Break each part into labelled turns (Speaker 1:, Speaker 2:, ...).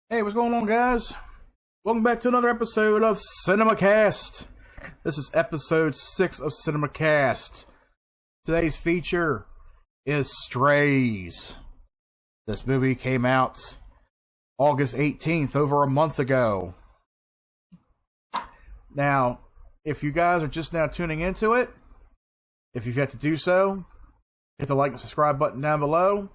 Speaker 1: Hey, what's going on, guys? Welcome back to another episode of Cinemacast. This is episode 6 of Cinemacast. Today's feature is Strays. This movie came out August 18th, over a month ago. Now, if you guys are just now tuning into it, if you've yet to do so, hit the like and subscribe button down below.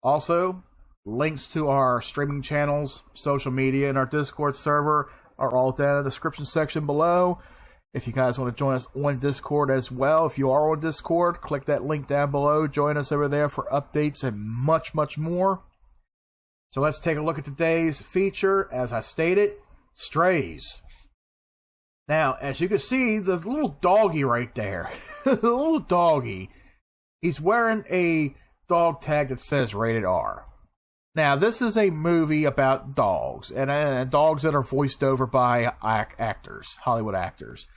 Speaker 1: Also, links to our streaming channels, social media, and our Discord server are all down in the description section below. If you guys want to join us on Discord as well, if you are on Discord, click that link down below. Join us over there for updates and much, much more. So let's take a look at today's feature. As I stated, Strays. Now, as you can see, the little doggy right there, the little doggy, he's wearing a dog tag that says rated R. Now, this is a movie about dogs, and dogs that are voiced over by actors, Hollywood actors.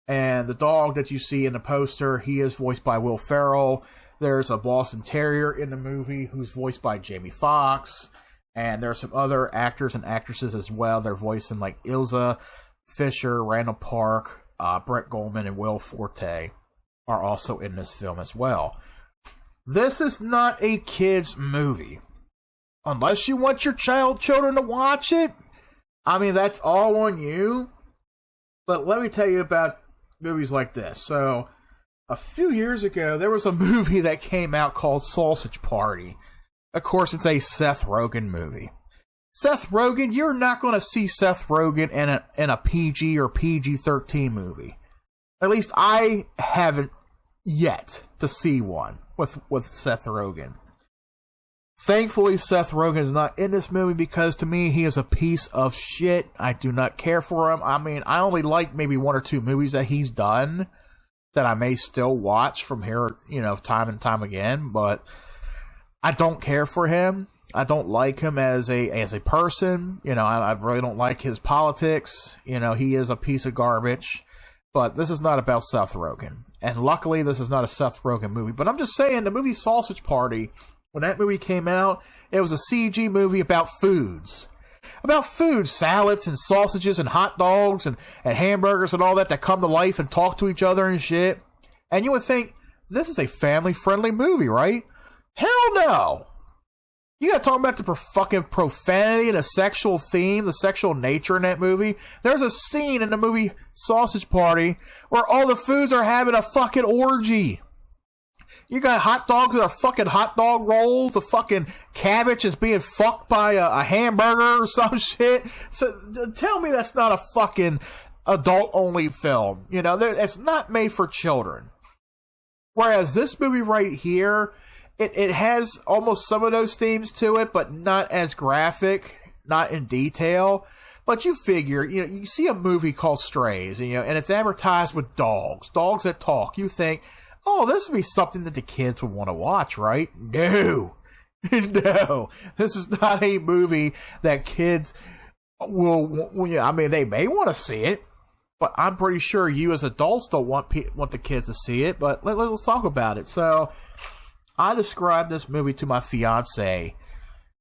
Speaker 1: And the dog that you see in the poster, he is voiced by Will Ferrell. There's a Boston Terrier in the movie who's voiced by Jamie Foxx. And there are some other actors and actresses as well. They're voicing like Ilsa Fisher, Randall Park, Brett Goldman, and Will Forte are also in this film as well. This is not a kid's movie. Unless you want your children to watch it, I mean, that's all on you. But let me tell you about movies like this. So, a few years ago, there was a movie that came out called Sausage Party. Of course, it's a Seth Rogen movie. Seth Rogen, you're not going to see Seth Rogen in a PG or PG-13 movie. At least I haven't yet to see one with Seth Rogen. Thankfully, Seth Rogen is not in this movie because, to me, he is a piece of shit. I do not care for him. I mean, I only like maybe one or two movies that he's done that I may still watch from here, time and time again, but I don't care for him. I don't like him as a person. I really don't like his politics. He is a piece of garbage. But this is not about Seth Rogen. And luckily, this is not a Seth Rogen movie. But I'm just saying, the movie Sausage Party, when that movie came out, it was a CG movie about foods. About food, salads and sausages and hot dogs and hamburgers and all that come to life and talk to each other and shit. And you would think, this is a family-friendly movie, right? Hell no! You gotta talk about the fucking profanity and the sexual theme, the sexual nature in that movie. There's a scene in the movie Sausage Party where all the foods are having a fucking orgy. You got hot dogs that are fucking hot dog rolls. The fucking cabbage is being fucked by a hamburger or some shit. So tell me that's not a fucking adult-only film. It's not made for children. Whereas this movie right here, it has almost some of those themes to it, but not as graphic, not in detail. But you figure, you see a movie called Strays, and it's advertised with dogs that talk. You think, oh, this would be something that the kids would want to watch, right? No. No. This is not a movie that kids will, I mean, they may want to see it, but I'm pretty sure you as adults don't want the kids to see it, but let's talk about it. So, I described this movie to my fiance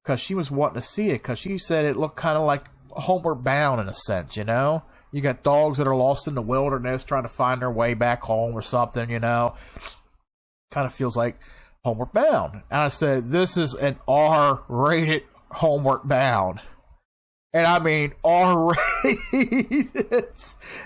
Speaker 1: because she was wanting to see it because she said it looked kind of like Homeward Bound in a sense, You got dogs that are lost in the wilderness trying to find their way back home or something, Kind of feels like Homeward Bound. And I said, this is an R-rated Homeward Bound. And I mean, R-rated.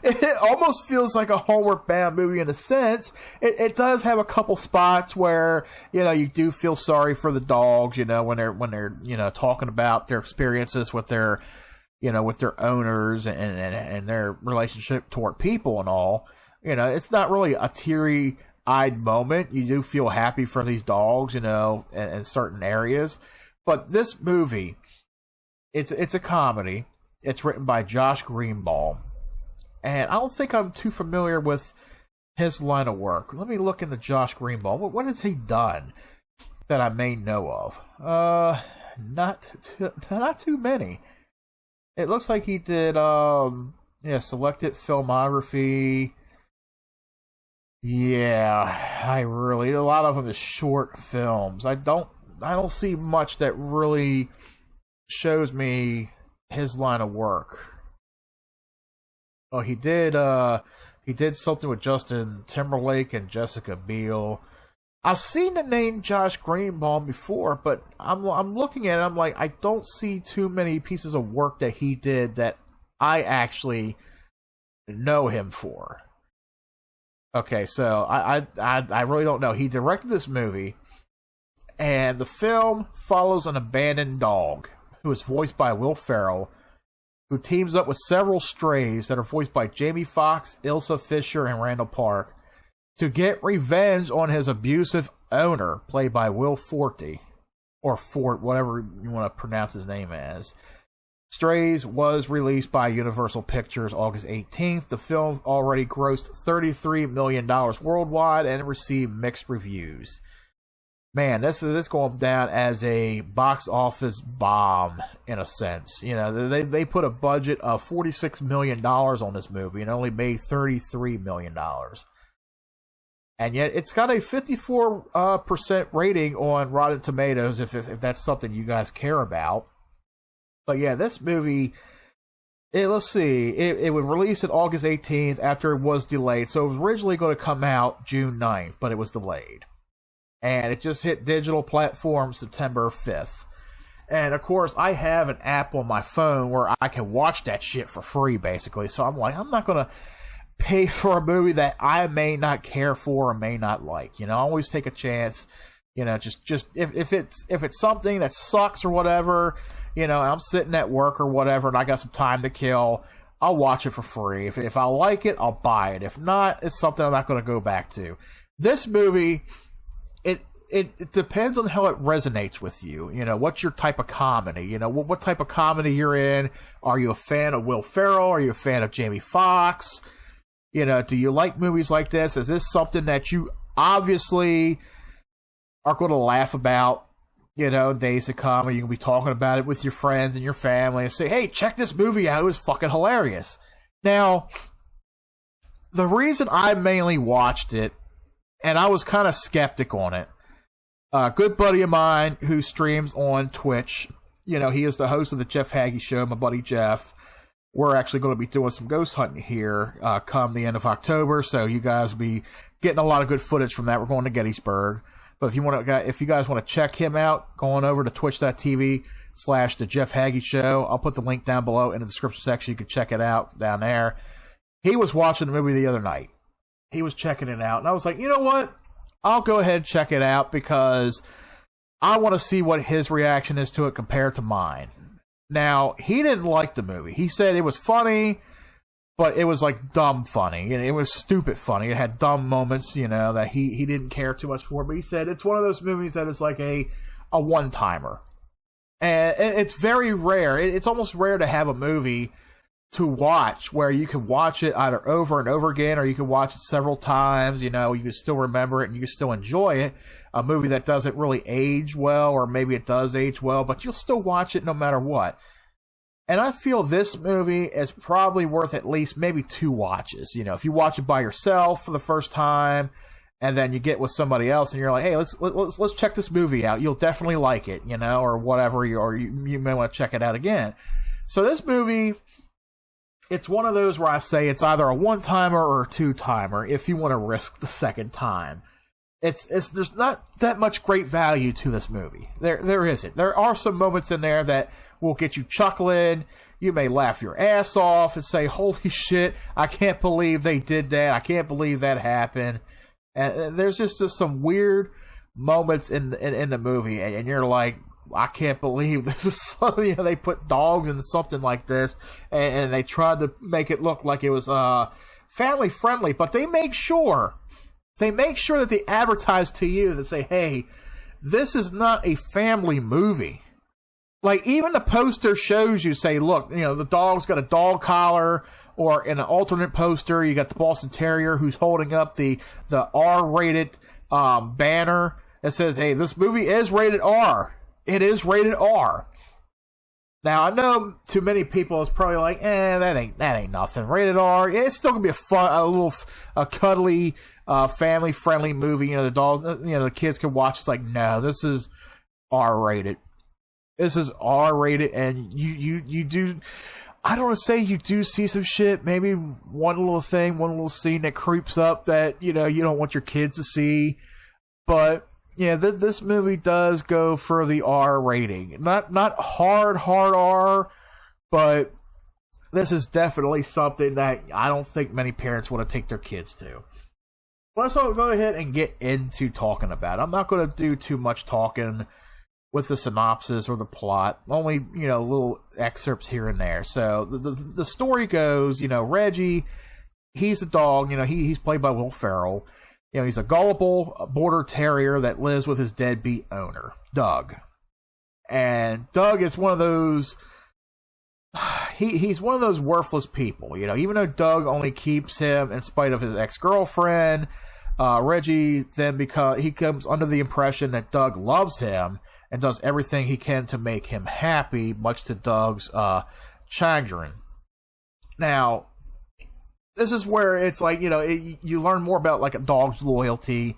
Speaker 1: It almost feels like a Homeward Bound movie in a sense. It does have a couple spots where, you do feel sorry for the dogs, when they're, talking about their experiences with their, with their owners and their relationship toward people and all. It's not really a teary-eyed moment. You do feel happy for these dogs, in certain areas. But this movie, it's a comedy. It's written by Josh Greenbaum. And I don't think I'm too familiar with his line of work. Let me look into Josh Greenbaum. What has he done that I may know of? Not too many. It looks like he did, selected filmography. Yeah, a lot of them is short films. I don't see much that really shows me his line of work. Oh, he did something with Justin Timberlake and Jessica Biel. I've seen the name Josh Greenbaum before, but I'm looking at it, I'm like, I don't see too many pieces of work that he did that I actually know him for. Okay, so I really don't know. He directed this movie, and the film follows an abandoned dog who is voiced by Will Ferrell, who teams up with several strays that are voiced by Jamie Foxx, Ilsa Fisher, and Randall Park to get revenge on his abusive owner, played by Will Forte, or Fort, whatever you want to pronounce his name as. Strays was released by Universal Pictures August 18th. The film already grossed $33 million worldwide and received mixed reviews. Man, this is going down as a box office bomb, in a sense. You know, they put a budget of $46 million on this movie and only made $33 million. And yet, it's got a 54% rating on Rotten Tomatoes, if that's something you guys care about. But yeah, this movie, let's see, it was released on August 18th after it was delayed. So it was originally going to come out June 9th, but it was delayed. And it just hit digital platforms September 5th. And of course, I have an app on my phone where I can watch that shit for free, basically. So I'm like, I'm not going to pay for a movie that I may not care for or may not like. You know, I always take a chance. You know, just if it's something that sucks or whatever, you know, I'm sitting at work or whatever and I got some time to kill, I'll watch it for free. If I like it, I'll buy it. If not, it's something I'm not going to go back to. This movie, it depends on how it resonates with you. You know, what's your type of comedy? You know, what type of comedy you're in? Are you a fan of Will Ferrell? Are you a fan of Jamie Foxx? You know, do you like movies like this? Is this something that you obviously are going to laugh about, you know, days to come, or you can be talking about it with your friends and your family and say, hey, check this movie out. It was fucking hilarious. Now, the reason I mainly watched it, and I was kind of skeptic on it, a good buddy of mine who streams on Twitch, you know, he is the host of the Jeff Hagee Show, my buddy Jeff. We're actually going to be doing some ghost hunting here come the end of October, so you guys will be getting a lot of good footage from that. We're going to Gettysburg. But if you guys want to check him out, go on over to twitch.tv/The Jeff Hagee Show. I'll put the link down below in the description section. You can check it out down there. He was watching the movie the other night. He was checking it out. And I was like, you know what? I'll go ahead and check it out because I want to see what his reaction is to it compared to mine. Now, he didn't like the movie. He said it was funny, but it was like dumb funny. It was stupid funny. It had dumb moments, you know, that he didn't care too much for. But he said it's one of those movies that is like a one-timer. And it's very rare. It's almost rare to have a movie to watch where you can watch it either over and over again or you can watch it several times. You know, you can still remember it and you can still enjoy it. A movie that doesn't really age well, or maybe it does age well, but you'll still watch it no matter what. And I feel this movie is probably worth at least maybe 2 watches. You know, if you watch it by yourself for the first time, and then you get with somebody else, and you're like, hey, let's check this movie out. You'll definitely like it, you know, or whatever, or you may want to check it out again. So this movie, it's one of those where I say it's either a one-timer or a 2-timer if you want to risk the second time. There's not that much great value to this movie. There isn't. There are some moments in there that will get you chuckling. You may laugh your ass off and say, holy shit, I can't believe they did that. I can't believe that happened. And there's just some weird moments in the movie, and you're like, I can't believe this is so, you know, they put dogs in something like this, and they tried to make it look like it was family friendly, but they make sure that they advertise to you that say, hey, this is not a family movie. Like, even the poster shows you, say, look, you know, the dog's got a dog collar, or in an alternate poster, you got the Boston Terrier who's holding up the R-rated banner that says, hey, this movie is rated R. It is rated R. Now, I know too many people is probably like, that ain't nothing. Rated R. It's still gonna be a cuddly, family-friendly movie. You know, the kids can watch. It's like, no, this is R-rated. This is R-rated, and you do. I don't want to say you do see some shit. Maybe one little thing, one little scene that creeps up that you don't want your kids to see. But yeah, this movie does go for the R rating. Not hard R, but this is definitely something that I don't think many parents want to take their kids to. Let's all go ahead and get into talking about it. I'm not going to do too much talking with the synopsis or the plot. Only, little excerpts here and there. So the story goes, Reggie, he's a dog, he's played by Will Ferrell. He's a gullible border terrier that lives with his deadbeat owner, Doug. And Doug is one of those... He's one of those worthless people, even though Doug only keeps him in spite of his ex-girlfriend, Reggie then, because he comes under the impression that Doug loves him and does everything he can to make him happy, much to Doug's chagrin. Now, this is where it's like, you learn more about like a dog's loyalty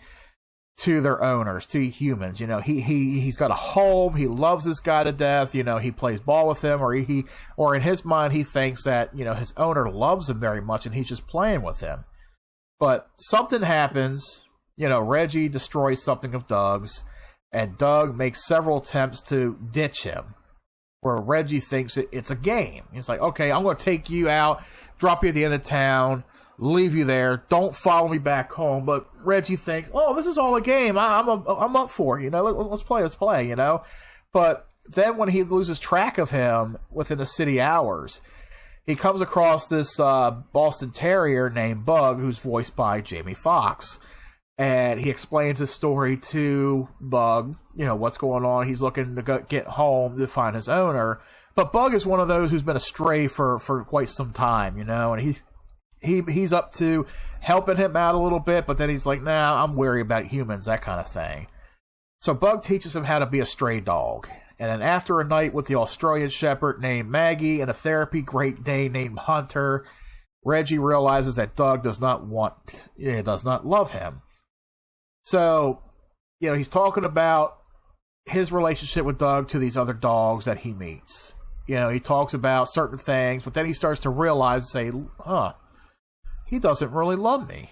Speaker 1: to their owners, to humans. He's got a home. He loves this guy to death. He plays ball with him, or in his mind, he thinks that, his owner loves him very much and he's just playing with him. But something happens, Reggie destroys something of Doug's, and Doug makes several attempts to ditch him, where Reggie thinks it's a game. He's like, okay, I'm going to take you out, drop you at the end of town, leave you there, don't follow me back home. But Reggie thinks, oh, this is all a game. I'm up for it, let's play, But then when he loses track of him within the city hours, he comes across this Boston Terrier named Bug, who's voiced by Jamie Foxx. And he explains his story to Bug, what's going on. He's looking to get home to find his owner. But Bug is one of those who's been astray for quite some time, and he's up to helping him out a little bit, but then he's like, nah, I'm wary about humans, that kind of thing. So Bug teaches him how to be a stray dog. And then after a night with the Australian Shepherd named Maggie and a therapy Great Dane named Hunter, Reggie realizes that Doug does not love him. So, he's talking about his relationship with Doug to these other dogs that he meets. He talks about certain things, but then he starts to realize and say, he doesn't really love me.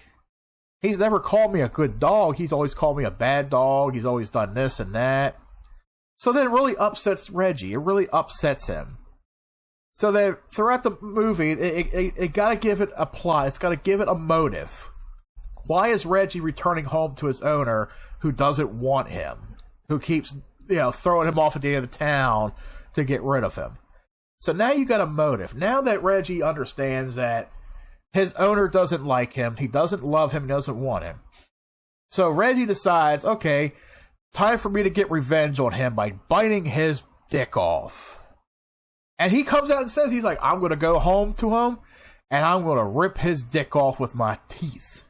Speaker 1: He's never called me a good dog. He's always called me a bad dog. He's always done this and that. So then it really upsets Reggie. It really upsets him. So then throughout the movie, it got to give it a plot. It's got to give it a motive. Why is Reggie returning home to his owner who doesn't want him? Who keeps, throwing him off at the end of town to get rid of him? So now you got a motive. Now that Reggie understands that his owner doesn't like him, he doesn't love him, he doesn't want him. So Reggie decides, okay, time for me to get revenge on him by biting his dick off. And he comes out and says, he's like, I'm going to go home to him and I'm going to rip his dick off with my teeth.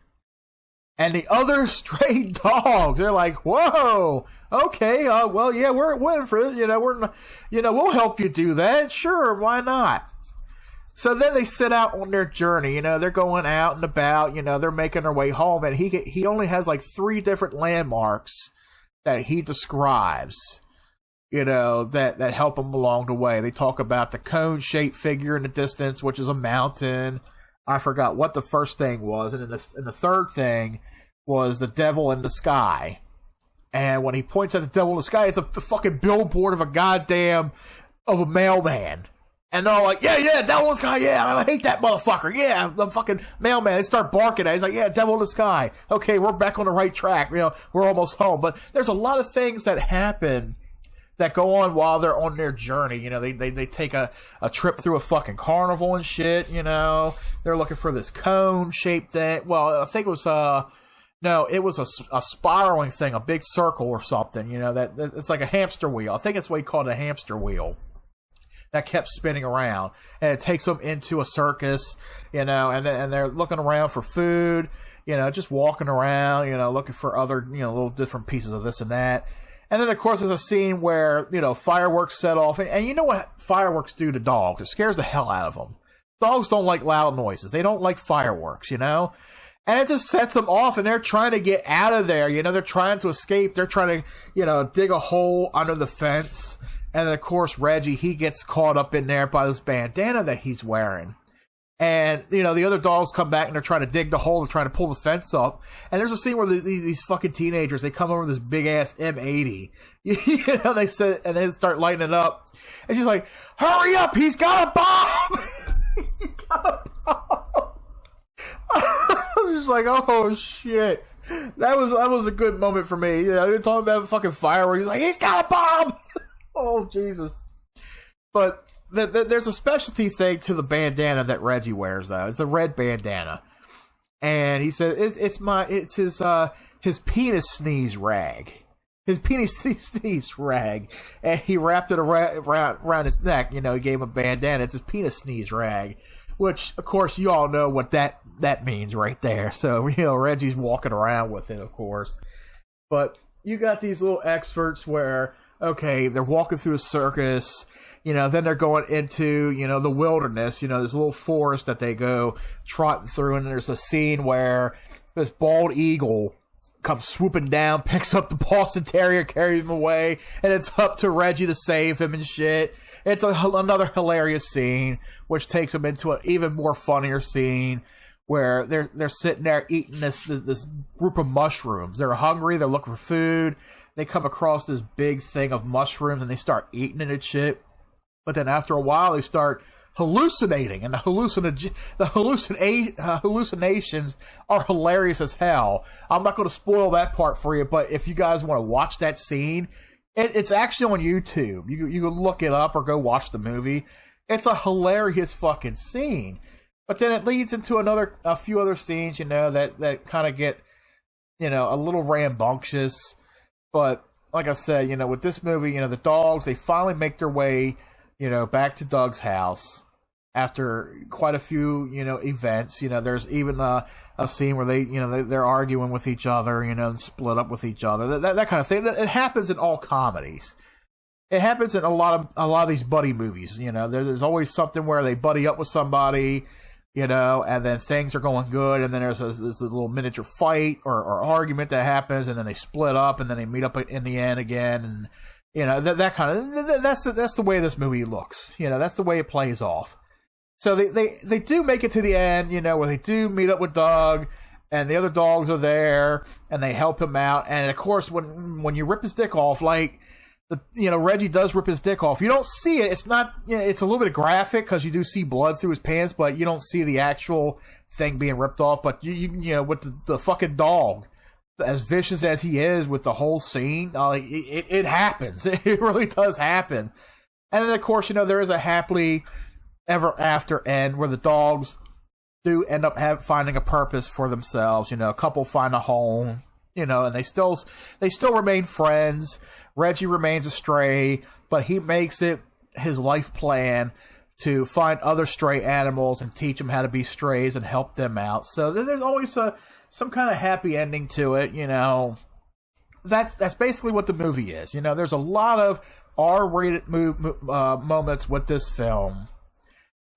Speaker 1: And the other stray dogs, they're like, whoa, okay, well, yeah, we're winning for it. We'll help you do that. Sure, why not? So then they set out on their journey. They're going out and about. They're making their way home. And he only has like 3 different landmarks that he describes, that help him along the way. They talk about the cone-shaped figure in the distance, which is a mountain. I forgot what the first thing was. And the third thing was the devil in the sky. And when he points at the devil in the sky, it's a fucking billboard of a mailman. And they're all like, yeah, devil in the sky, yeah, I hate that motherfucker, yeah, the fucking mailman. They start barking at it. He's like, yeah, devil in the sky. Okay, we're back on the right track. We're almost home. But there's a lot of things that happen that go on while they're on their journey. They take a trip through a fucking carnival and shit, They're looking for this cone-shaped thing. Well, I think it was, no, it was a spiraling thing, a big circle or something, that it's like a hamster wheel. I think it's what you call it, a hamster wheel. That kept spinning around, and it takes them into a circus, and they're looking around for food, just walking around, looking for other, little different pieces of this and that. And then, of course, there's a scene where, fireworks set off, and you know what fireworks do to dogs? It scares the hell out of them. Dogs don't like loud noises. They don't like fireworks, And it just sets them off, and they're trying to get out of there, They're trying to escape. They're trying to, dig a hole under the fence. And then, of course, Reggie, he gets caught up in there by this bandana that he's wearing. And, you know, the other dogs come back and they're trying to dig the hole, they're trying to pull the fence up. And there's a scene where these fucking teenagers, they come over with this big-ass M80. You know, they sit and they start lighting it up. And she's like, hurry up, he's got a bomb! He's got a bomb! I was just like, oh, shit. That was a good moment for me. You know, they're talking about fucking fireworks. He's like, he's got a bomb! Oh, Jesus. But there's a specialty thing to the bandana that Reggie wears, though. It's a red bandana. And he said, it's his penis sneeze rag. His penis sneeze rag. And he wrapped it around his neck. You know, he gave him a bandana. It's his penis sneeze rag. Which, of course, you all know what that means right there. So, you know, Reggie's walking around with it, of course. But you got these little excerpts where, okay, they're walking through a circus, you know, then they're going into, you know, the wilderness, you know, this little forest that they go trotting through, and there's a scene where this bald eagle comes swooping down, picks up the Boston Terrier, carries him away, and it's up to Reggie to save him and shit. It's another hilarious scene, which takes them into an even more funnier scene where they're sitting there eating this group of mushrooms. They're hungry, they're looking for food. They come across this big thing of mushrooms and they start eating it and shit. But then after a while, they start hallucinating, and the hallucinations are hilarious as hell. I'm not going to spoil that part for you, but if you guys want to watch that scene, it's actually on YouTube. You can look it up or go watch the movie. It's a hilarious fucking scene. But then it leads into a few other scenes, you know, that kind of get, you know, a little rambunctious. But like I said, you know, with this movie, you know, the dogs, they finally make their way, you know, back to Doug's house after quite a few, you know, events. You know, there's even a scene where they're arguing with each other, you know, and split up with each other. That kind of thing. It happens in all comedies. It happens in a lot of these buddy movies. You know, there's always something where they buddy up with somebody, you know, and then things are going good, and then there's a little miniature fight or argument that happens, and then they split up, and then they meet up in the end again, and you know, that kind of that's the way this movie looks. You know, that's the way it plays off. So they do make it to the end, you know, where they do meet up with Doug, and the other dogs are there, and they help him out. And of course, when you rip his dick off, like, you know, Reggie does rip his dick off. You don't see it. It's not. You know, it's a little bit graphic because you do see blood through his pants, but you don't see the actual thing being ripped off. But you know, with the fucking dog, as vicious as he is with the whole scene, it happens. It really does happen. And then, of course, you know, there is a happily ever after end where the dogs do end up finding a purpose for themselves. You know, a couple find a home, you know, and they still remain friends. Reggie remains a stray, but he makes it his life plan to find other stray animals and teach them how to be strays and help them out. So there's always some kind of happy ending to it, you know. That's basically what the movie is. You know, there's a lot of R-rated moments with this film,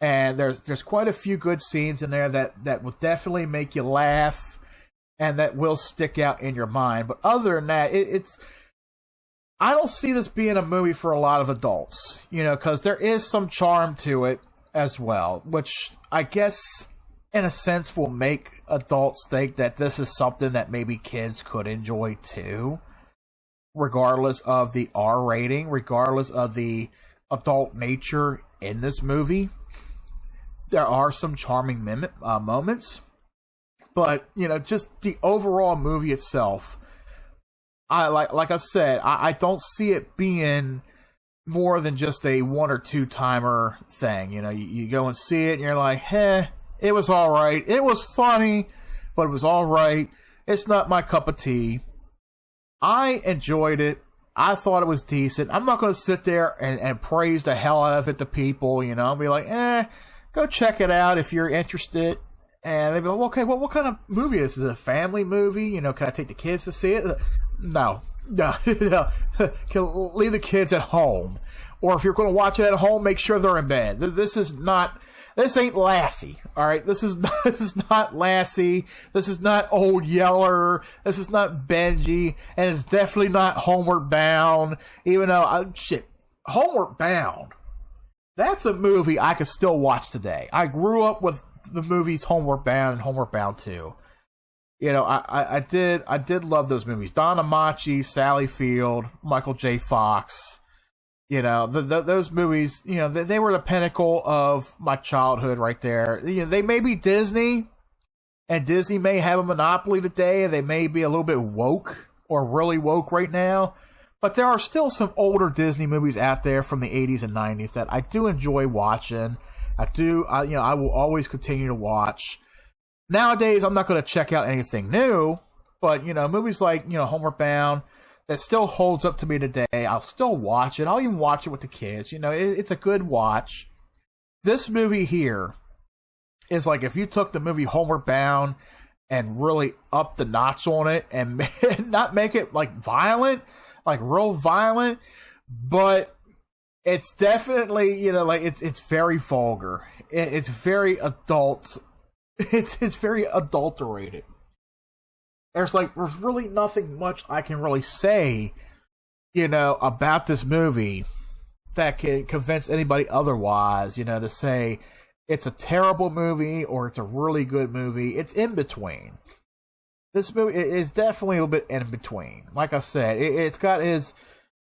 Speaker 1: and there's quite a few good scenes in there that will definitely make you laugh and that will stick out in your mind. But other than that, I don't see this being a movie for a lot of adults, you know, because there is some charm to it as well, which I guess in a sense will make adults think that this is something that maybe kids could enjoy too, regardless of the R rating, regardless of the adult nature in this movie. There are some charming moments, but, you know, just the overall movie itself, like I said, I don't see it being more than just a one or two timer thing. You know, you go and see it and you're like, it was all right. It was funny, but it was all right. It's not my cup of tea. I enjoyed it. I thought it was decent. I'm not going to sit there and praise the hell out of it to people, you know, and be like, go check it out if you're interested. And they'd be like, well, okay, what kind of movie is this? Is it a family movie? You know, can I take the kids to see it? No. Leave the kids at home. Or if you're going to watch it at home, make sure they're in bed. This ain't Lassie, all right? This is not Lassie. This is not Old Yeller. This is not Benji. And it's definitely not Homeward Bound. Even though, Homeward Bound. That's a movie I could still watch today. I grew up with the movies Homeward Bound and Homeward Bound 2. You know, I did love those movies. Don Amachi, Sally Field, Michael J. Fox. You know, those movies, you know, they were the pinnacle of my childhood right there. You know, they may be Disney, and Disney may have a monopoly today, and they may be a little bit woke, or really woke right now. But there are still some older Disney movies out there from the 80s and 90s that I do enjoy watching. I will always continue to watch. Nowadays, I'm not going to check out anything new, but, you know, movies like, you know, Homeward Bound, that still holds up to me today. I'll still watch it. I'll even watch it with the kids. You know, it's a good watch. This movie here is like if you took the movie Homeward Bound and really up the notch on it and not make it like violent, like real violent, but it's definitely, you know, like it's very vulgar. It's very adult. It's very adulterated. There's really nothing much I can really say, you know, about this movie that can convince anybody otherwise, you know, to say it's a terrible movie or it's a really good movie. It's in between. This movie is definitely a little bit in between. Like I said, it's got its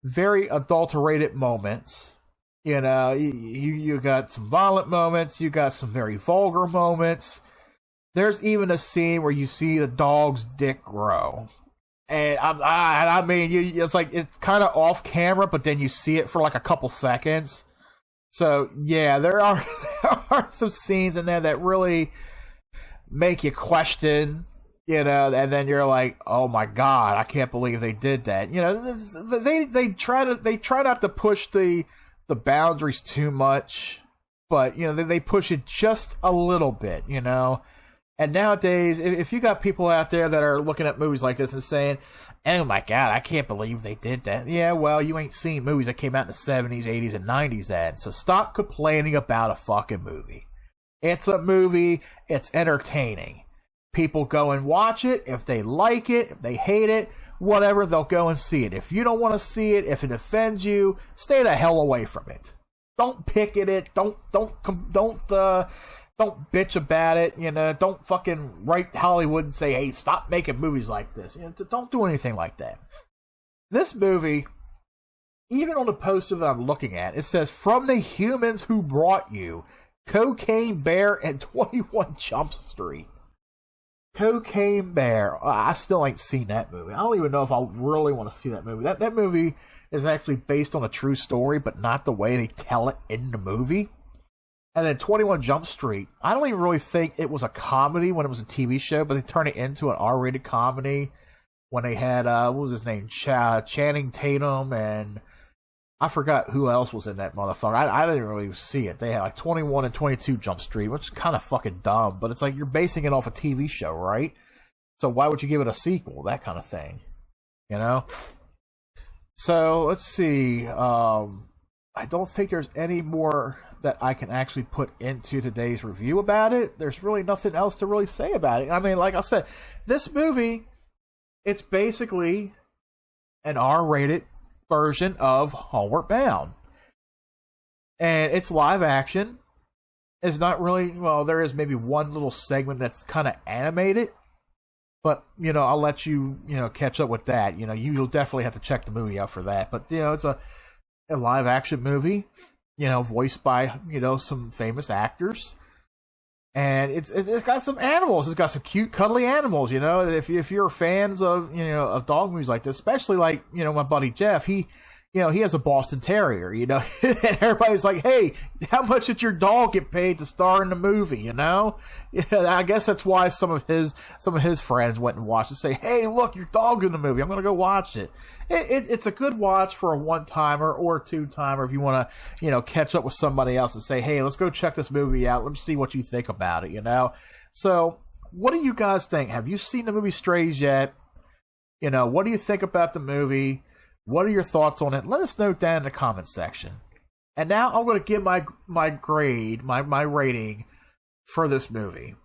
Speaker 1: very adulterated moments. You know, you got some violent moments. You got some very vulgar moments. There's even a scene where you see the dog's dick grow. And I mean, it's like, it's kind of off camera, but then you see it for like a couple seconds. So, yeah, there are some scenes in there that really make you question, you know, and then you're like, oh my God, I can't believe they did that. You know, they try not to push the boundaries too much, but, you know, they push it just a little bit, you know. And nowadays, if you got people out there that are looking at movies like this and saying, oh my God, I can't believe they did that. Yeah, well, you ain't seen movies that came out in the 70s, 80s, and 90s then. So stop complaining about a fucking movie. It's a movie. It's entertaining. People go and watch it. If they like it, if they hate it, whatever, they'll go and see it. If you don't want to see it, if it offends you, stay the hell away from it. Don't pick at it. Don't bitch about it, you know. Don't fucking write Hollywood and say, hey, stop making movies like this. You know, don't do anything like that. This movie, even on the poster that I'm looking at, it says, from the humans who brought you Cocaine Bear and 21 Jump Street. Cocaine Bear. I still ain't seen that movie. I don't even know if I really want to see that movie. That movie is actually based on a true story, but not the way they tell it in the movie. And then 21 Jump Street, I don't even really think it was a comedy when it was a TV show, but they turned it into an R-rated comedy when they had, what was his name, Channing Tatum, and I forgot who else was in that motherfucker. I didn't really see it. They had like 21 and 22 Jump Street, which is kind of fucking dumb, but it's like you're basing it off a TV show, right? So why would you give it a sequel? That kind of thing, you know? So, let's see. I don't think there's any more that I can actually put into today's review about it. There's really nothing else to really say about it. I mean, like I said, this movie, it's basically an R-rated version of Homeward Bound. And it's live action. It's not really, well, there is maybe one little segment that's kind of animated. But, you know, I'll let you, you know, catch up with that. You know, you'll definitely have to check the movie out for that. But, you know, it's a live action movie, you know, voiced by, you know, some famous actors. And it's got some animals. It's got some cute, cuddly animals, you know. If you're fans of, you know, of dog movies like this, especially like, you know, my buddy Jeff, he has a Boston Terrier, you know. And everybody's like, hey, how much did your dog get paid to star in the movie, you know? Yeah, I guess that's why some of his friends went and watched it, say, hey, look, your dog's in the movie. I'm going to go watch it. It's a good watch for a one-timer or a two-timer if you want to, you know, catch up with somebody else and say, hey, let's go check this movie out. Let's see what you think about it, you know? So, what do you guys think? Have you seen the movie Strays yet? You know, what do you think about the movie? What are your thoughts on it? Let us know down in the comment section. And now I'm going to give my grade, my rating for this movie.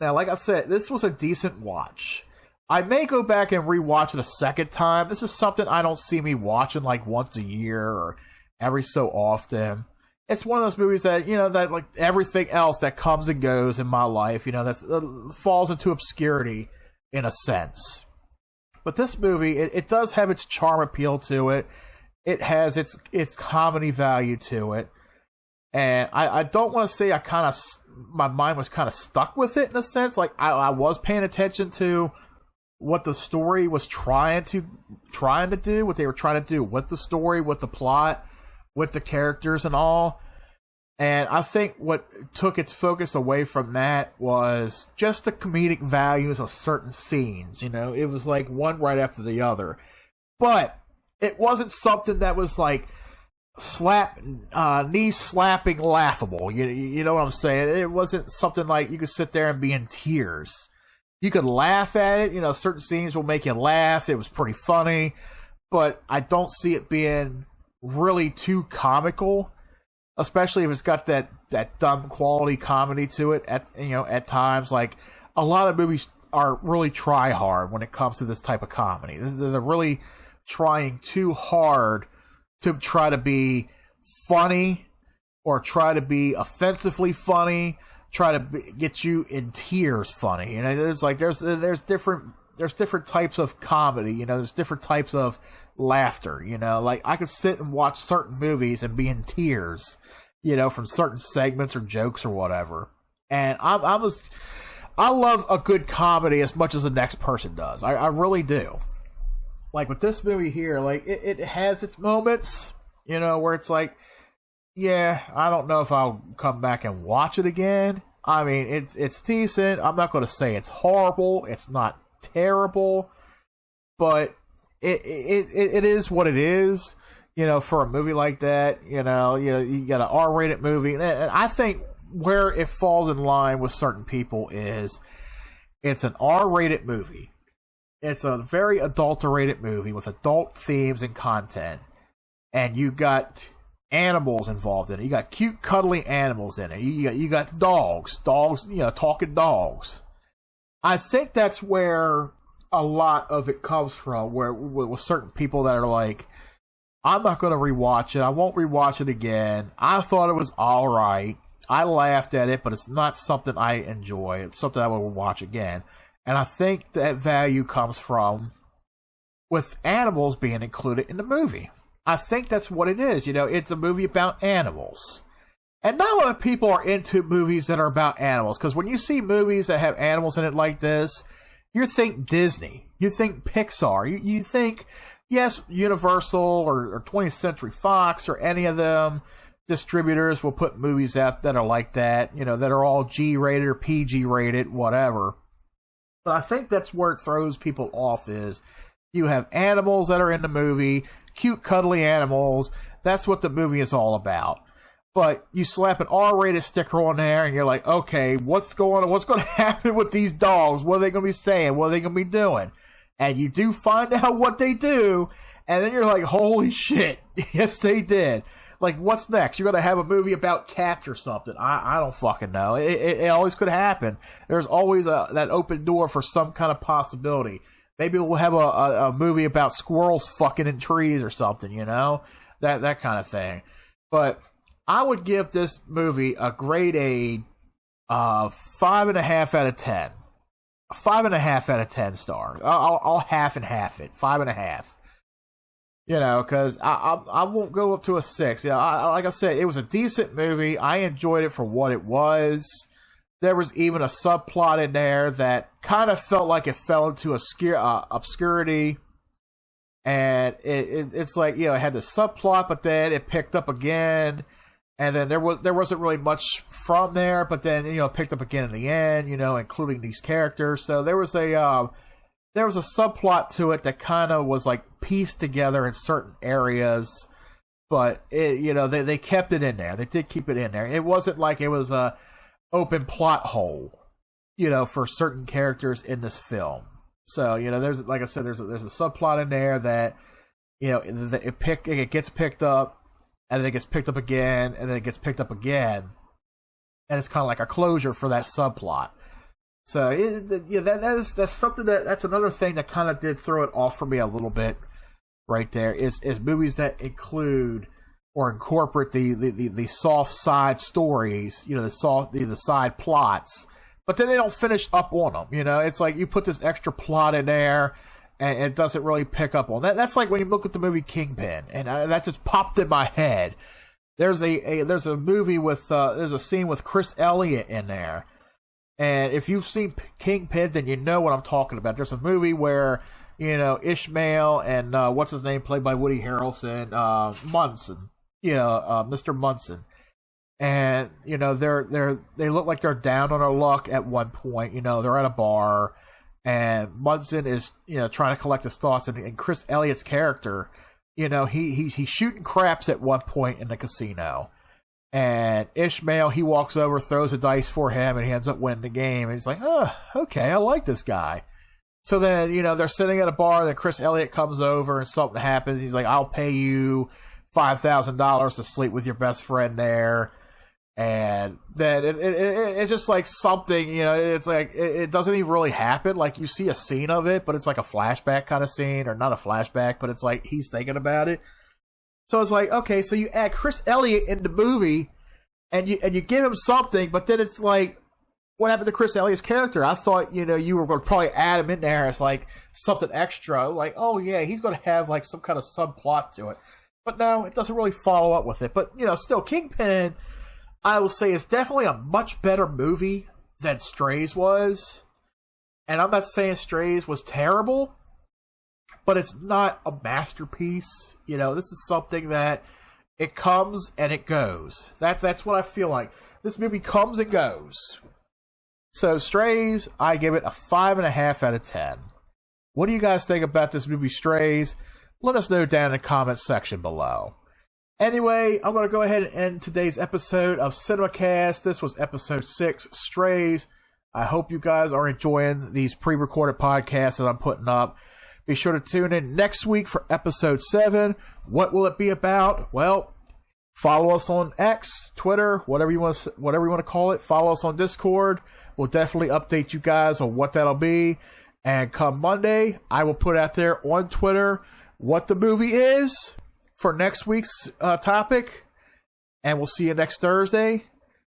Speaker 1: Now, like I said, this was a decent watch. I may go back and rewatch it a second time. This is something I don't see me watching like once a year or every so often. It's one of those movies that, you know, that like everything else that comes and goes in my life, you know, that falls into obscurity in a sense. But this movie, it does have its charm appeal to it. It has its comedy value to it. And I don't want to say my mind was kind of stuck with it in a sense. Like, I was paying attention to what the story was trying to do, what they were trying to do with the story, with the plot, with the characters and all. And I think what took its focus away from that was just the comedic values of certain scenes. You know, it was like one right after the other. But it wasn't something that was like knee slapping laughable. You know what I'm saying? It wasn't something like you could sit there and be in tears. You could laugh at it. You know, certain scenes will make you laugh. It was pretty funny. But I don't see it being really too comical, especially if it's got that dumb quality comedy to it at times. Like, a lot of movies are really try hard when it comes to this type of comedy. They're really trying too hard to try to be funny or try to be offensively funny, try to get you in tears funny. And it's like there's different types of comedy, you know, there's different types of laughter, you know. Like, I could sit and watch certain movies and be in tears, you know, from certain segments or jokes or whatever. And I love a good comedy as much as the next person does. I really do. Like with this movie here, like it has its moments, you know, where it's like, yeah, I don't know if I'll come back and watch it again. I mean, it's decent. I'm not going to say it's horrible. It's not terrible, but it is what it is. You know, for a movie like that, you got an R-rated movie, and I think where it falls in line with certain people is it's an R-rated movie. It's a very adulterated movie with adult themes and content, and you got animals involved in it. You got cute, cuddly animals in it. You got dogs, you know, talking dogs. I think that's where a lot of it comes from, where with certain people that are like, I'm not going to rewatch it. I won't rewatch it again. I thought it was all right. I laughed at it, but it's not something I enjoy. It's something I will watch again. And I think that value comes from with animals being included in the movie. I think that's what it is. You know, it's a movie about animals. And not a lot of people are into movies that are about animals, because when you see movies that have animals in it like this, you think Disney. You think Pixar. You think, yes, Universal or 20th Century Fox or any of them distributors will put movies out that are like that, you know, that are all G-rated or PG-rated, whatever. But I think that's where it throws people off is you have animals that are in the movie, cute, cuddly animals. That's what the movie is all about. But you slap an R-rated sticker on there, and you're like, okay, what's going on? What's going to happen with these dogs? What are they going to be saying? What are they going to be doing? And you do find out what they do, and then you're like, holy shit, yes, they did. Like, what's next? You're going to have a movie about cats or something. I don't fucking know. It always could happen. There's always that open door for some kind of possibility. Maybe we'll have a movie about squirrels fucking in trees or something, you know? That kind of thing. But I would give this movie a grade A 5.5 out of 10. A 5.5 out of 10 stars. I'll half and half it. 5.5. You know, because I won't go up to a 6. You know, like I said, it was a decent movie. I enjoyed it for what it was. There was even a subplot in there that kind of felt like it fell into obscurity. And it's like, you know, it had the subplot, but then it picked up again. And then there wasn't really much from there, but then, you know, picked up again in the end, you know, including these characters. So there was a subplot to it that kind of was like pieced together in certain areas, but they kept it in there. They did keep it in there. It wasn't like it was a open plot hole, you know, for certain characters in this film. So, you know, there's, like I said, there's a subplot in there that, you know, it gets picked up, and then it gets picked up again, and then it gets picked up again, and it's kind of like a closure for that subplot. So that's something that's another thing that kind of did throw it off for me a little bit, right there. Is movies that include or incorporate the soft side stories, you know, the side plots, but then they don't finish up on them. You know, it's like you put this extra plot in there, and it doesn't really pick up on that. That's like when you look at the movie Kingpin, and that just popped in my head. There's a movie with there's a scene with Chris Elliott in there, and if you've seen Kingpin, then you know what I'm talking about. There's a movie where, you know, Ishmael and what's his name, played by Woody Harrelson, Munson, Mr. Munson, and you know they look like they're down on their luck at one point. You know, they're at a bar, and Munson is, you know, trying to collect his thoughts, and Chris Elliott's character, you know, he's shooting craps at one point in the casino, and Ishmael, he walks over, throws a dice for him, and he ends up winning the game, and he's like, oh, okay, I like this guy. So then, you know, they're sitting at a bar, then Chris Elliott comes over and something happens. He's like, I'll pay you $5,000 to sleep with your best friend there. And then it's just like something, you know, it's like, it doesn't even really happen. Like, you see a scene of it, but it's like a flashback kind of scene, or not a flashback, but it's like he's thinking about it. So it's like, okay, so you add Chris Elliott in the movie, and you give him something, but then it's like, what happened to Chris Elliott's character? I thought, you know, you were going to probably add him in there as like something extra, like, oh yeah, he's going to have like some kind of subplot to it. But no, it doesn't really follow up with it. But, you know, still, Kingpin, I will say, is definitely a much better movie than Strays was. And I'm not saying Strays was terrible, but it's not a masterpiece. You know, this is something that it comes and it goes. That's what I feel like. This movie comes and goes. So, Strays, I give it a 5.5 out of 10. What do you guys think about this movie, Strays? Let us know down in the comments section below. Anyway, I'm going to go ahead and end today's episode of Cinemacast. This was episode 6, Strays. I hope you guys are enjoying these pre-recorded podcasts that I'm putting up. Be sure to tune in next week for episode 7. What will it be about? Well, follow us on X, Twitter, whatever you want to call it. Follow us on Discord. We'll definitely update you guys on what that'll be. And come Monday, I will put out there on Twitter what the movie is for next week's topic. And we'll see you next Thursday.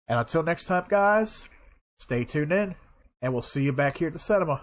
Speaker 1: And until next time, guys, stay tuned in. And we'll see you back here at the cinema.